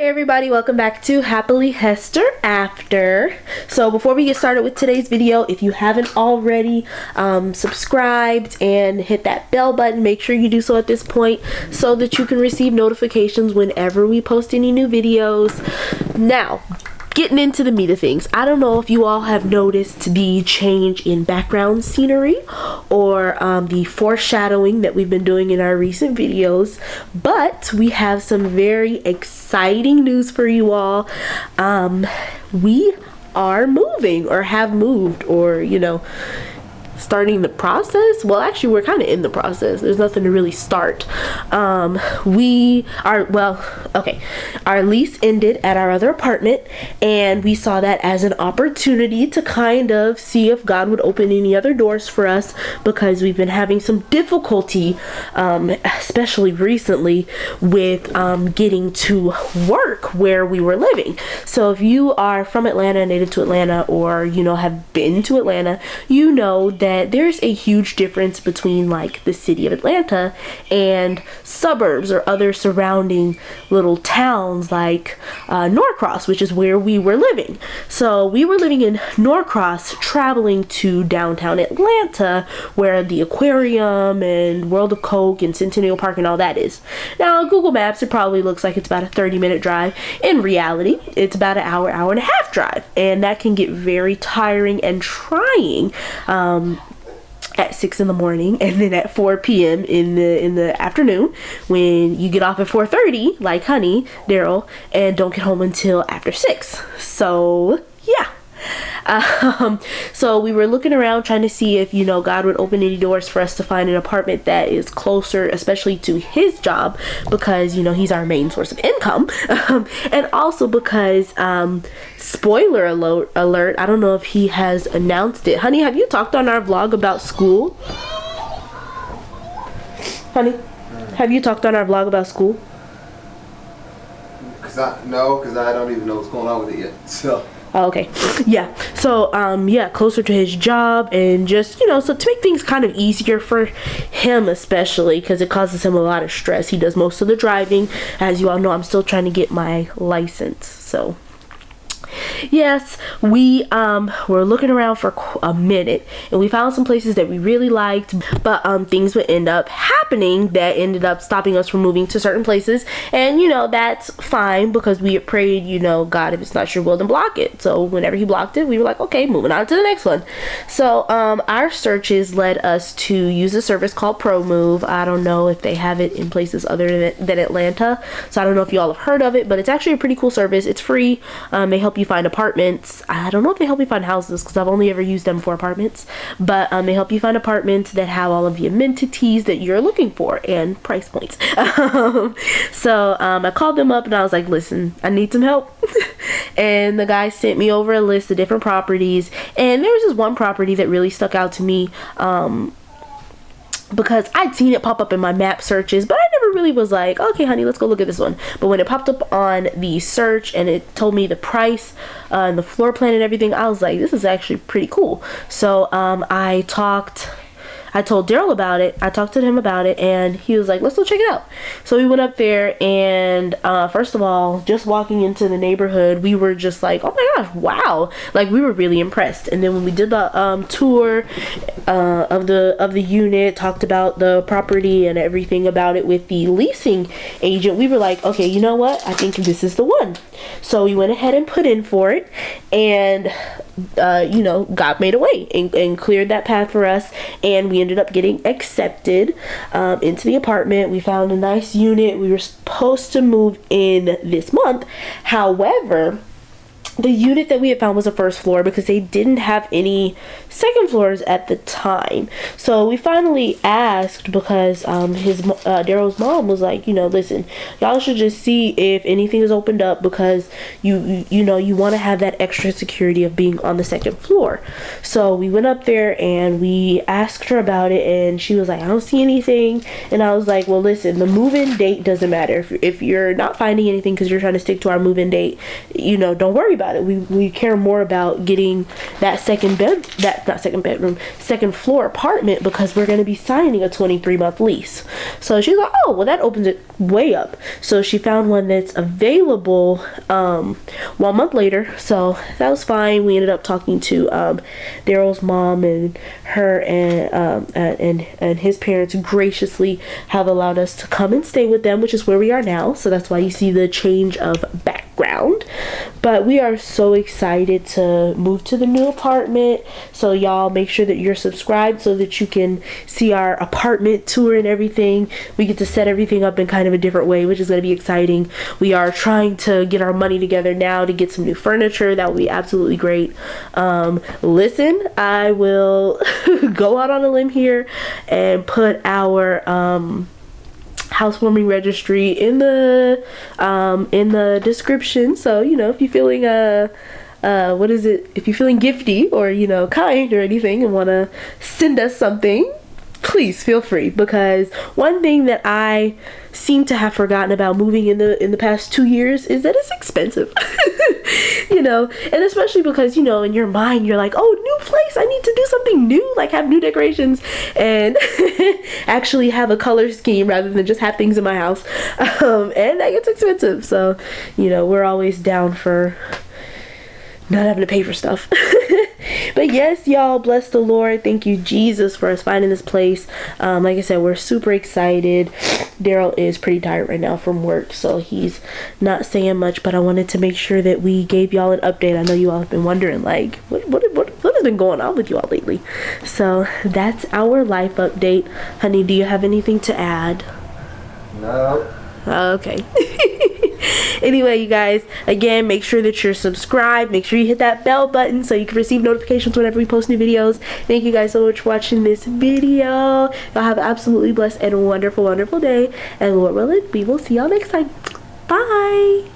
Everybody, welcome back to Happily Hester After. So before we get started with today's video, if you haven't already subscribed and hit that bell button, make sure you do so at this point so that you can receive notifications whenever we post any new videos. Now, getting into the meat of things, I don't know if you all have noticed the change in background scenery or the foreshadowing that we've been doing in our recent videos, but we have some very exciting news for you all. We are moving, or have moved, or starting the process. Well, actually, we're kind of in the process. There's nothing to really start. Our lease ended at our other apartment, and we saw that as an opportunity to kind of see if God would open any other doors for us, because we've been having some difficulty, especially recently, with getting to work where we were living. So if you are from Atlanta, native to Atlanta, or have been to Atlanta, you know that there's a huge difference between like the city of Atlanta and suburbs or other surrounding little towns like Norcross, which is where we were living. So we were living in Norcross, traveling to downtown Atlanta, where the aquarium and World of Coke and Centennial Park and all that is. Now, on Google Maps, it probably looks like it's about a 30-minute drive. In reality, it's about an hour and a half drive, and that can get very tiring and trying at 6 in the morning, and then at 4 p.m. in the afternoon, when you get off at 4:30, like honey, Daryl, and don't get home until after 6. So yeah. So we were looking around trying to see if God would open any doors for us to find an apartment that is closer, especially to his job, because he's our main source of income. And also because spoiler alert, I don't know if he has announced it. Honey, have you talked on our vlog about school? Honey, have you talked on our vlog about school? Because I don't even know what's going on with it yet. So oh, okay. Yeah. So, closer to his job, and just, so to make things kind of easier for him, especially because it causes him a lot of stress. He does most of the driving. As you all know, I'm still trying to get my license. So, yes, we were looking around for a minute, and we found some places that we really liked, but things would end up happening that ended up stopping us from moving to certain places. And that's fine, because we had prayed, God, if it's not your will, then block it. So whenever he blocked it, we were like, okay, moving on to the next one. So our searches led us to use a service called ProMove. I don't know if they have it in places other than Atlanta, so I don't know if you all have heard of it, but it's actually a pretty cool service. It's free. They help you find apartments. I don't know if they help you find houses, because I've only ever used them for apartments, but they help you find apartments that have all of the amenities that you're looking for and price points. So I called them up and I was like, listen, I need some help. And the guy sent me over a list of different properties, and there was this one property that really stuck out to me, because I'd seen it pop up in my map searches, but I never really was like, okay, honey, let's go look at this one. But when it popped up on the search and it told me the price and the floor plan and everything, I was like, this is actually pretty cool. So I told Daryl about it. I talked to him about it, and he was like, let's go check it out. So we went up there, and first of all, just walking into the neighborhood, we were just like, oh my gosh, wow. Like, we were really impressed. And then when we did the tour of the unit, talked about the property and everything about it with the leasing agent, we were like, okay, you know what? I think this is the one. So we went ahead and put in for it, and God made a way and cleared that path for us, and we ended up getting accepted into the apartment. We found a nice unit. We were supposed to move in this month. However, the unit that we had found was a first floor, because they didn't have any second floors at the time. So we finally asked, because Daryl's mom was like, listen, y'all should just see if anything is opened up, because you want to have that extra security of being on the second floor. So we went up there and we asked her about it, and she was like, I don't see anything. And I was like, well, listen, the move-in date doesn't matter. If you're not finding anything because you're trying to stick to our move-in date, don't worry about about it. We care more about getting that second floor apartment because we're going to be signing a 23-month lease. So she's like, oh, well, that opens it way up. So she found one that's available 1 month later. So that was fine. We ended up talking to Daryl's mom, and her and his parents graciously have allowed us to come and stay with them, which is where we are now. So that's why you see the change of background. But we are so excited to move to the new apartment. So y'all make sure that you're subscribed so that you can see our apartment tour and everything. We get to set everything up in kind of a different way, which is going to be exciting. We are trying to get our money together now to get some new furniture. That will be absolutely great. Listen, I will go out on a limb here and put our housewarming registry in the description. So, you know, if you're feeling if you're feeling gifty or kind or anything and want to send us something, please feel free. Because one thing that I seem to have forgotten about moving in the past 2 years is that it's expensive. And especially because in your mind you're like, oh, new place, I need to do something new, like have new decorations and actually have a color scheme rather than just have things in my house, and that gets expensive. So we're always down for not having to pay for stuff. But yes, y'all, bless the Lord. Thank you, Jesus, for us finding this place. Like I said, we're super excited. Daryl is pretty tired right now from work, so he's not saying much, but I wanted to make sure that we gave y'all an update. I know you all have been wondering, like, what has been going on with you all lately? So that's our life update. Honey, do you have anything to add? No. Okay. Anyway, you guys, again, make sure that you're subscribed. Make sure you hit that bell button so you can receive notifications whenever we post new videos. Thank you guys so much for watching this video. Y'all have an absolutely blessed and wonderful day. And Lord willing, we will see y'all next time. Bye.